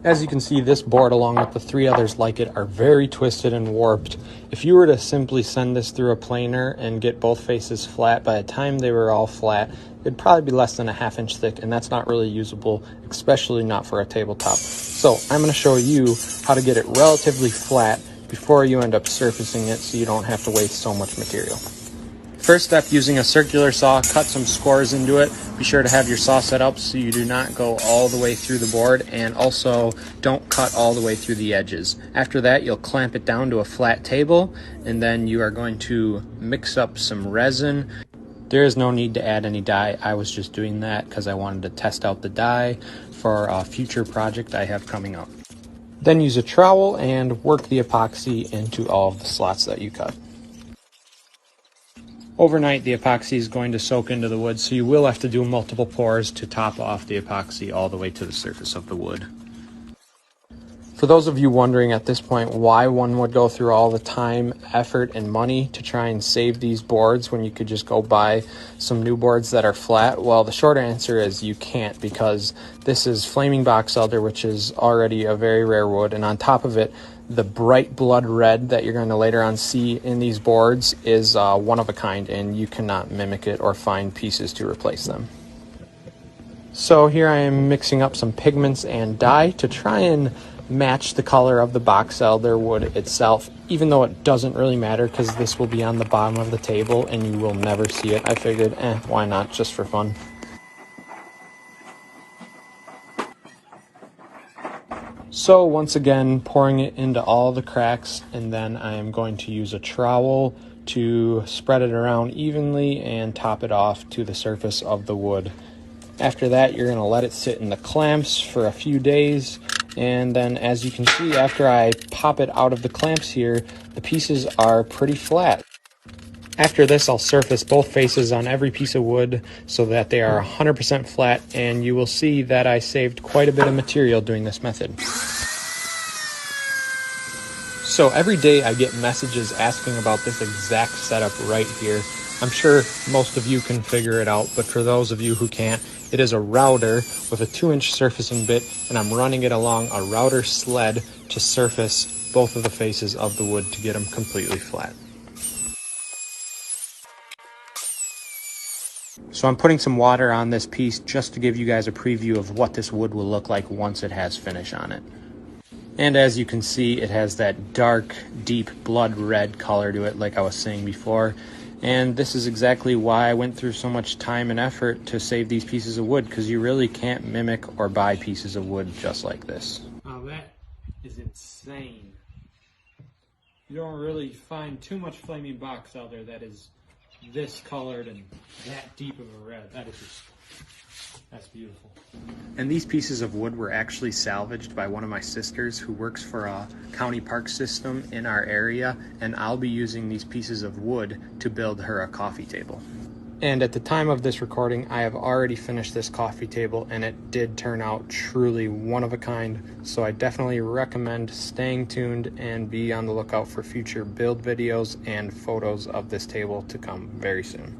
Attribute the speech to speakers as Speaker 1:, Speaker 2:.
Speaker 1: As you can see, this board along with the 3 others like it are very twisted and warped. If you were to simply send this through a planer and get both faces flat, by the time they were all flat, it'd probably be less than a 1/2 inch thick, and that's not really usable, especially not for a tabletop. So I'm going to show you how to get it relatively flat before you end up surfacing it so you don't have to waste so much material. First step, using a circular saw, cut some scores into it. Be sure to have your saw set up so you do not go all the way through the board, and also don't cut all the way through the edges. After that, you'll clamp it down to a flat table, and then you are going to mix up some resin. There is no need to add any dye. I was just doing that because I wanted to test out the dye for a future project I have coming up. Then use a trowel and work the epoxy into all of the slots that you cut. Overnight, the epoxy is going to soak into the wood, so you will have to do multiple pours to top off the epoxy all the way to the surface of the wood. For those of you wondering at this point why one would go through all the time, effort, and money to try and save these boards when you could just go buy some new boards that are flat, well, the short answer is you can't, because this is flaming box elder, which is already a very rare wood, and on top of it, the bright blood red that you're going to later on see in these boards is one of a kind, and you cannot mimic it or find pieces to replace them. So here I am mixing up some pigments and dye to try and match the color of the box elder wood itself, even though it doesn't really matter because this will be on the bottom of the table and you will never see it. I figured, why not, just for fun. So once again, pouring it into all the cracks, and then I am going to use a trowel to spread it around evenly and top it off to the surface of the wood. After that, you're going to let it sit in the clamps for a few days, and then as you can see, after I pop it out of the clamps here, the pieces are pretty flat. After this, I'll surface both faces on every piece of wood so that they are 100% flat, and you will see that I saved quite a bit of material doing this method. So every day I get messages asking about this exact setup right here. I'm sure most of you can figure it out, but for those of you who can't, it is a router with a 2-inch surfacing bit, and I'm running it along a router sled to surface both of the faces of the wood to get them completely flat. So I'm putting some water on this piece just to give you guys a preview of what this wood will look like once it has finish on it. And as you can see, it has that dark, deep blood red color to it like I was saying before. And this is exactly why I went through so much time and effort to save these pieces of wood, because you really can't mimic or buy pieces of wood just like this. Now that is insane. You don't really find too much flaming box out there that is this colored and that deep of a red. That's beautiful. And these pieces of wood were actually salvaged by one of my sisters who works for a county park system in our area, and I'll be using these pieces of wood to build her a coffee table. And at the time of this recording, I have already finished this coffee table, and it did turn out truly one of a kind, so I definitely recommend staying tuned and be on the lookout for future build videos and photos of this table to come very soon.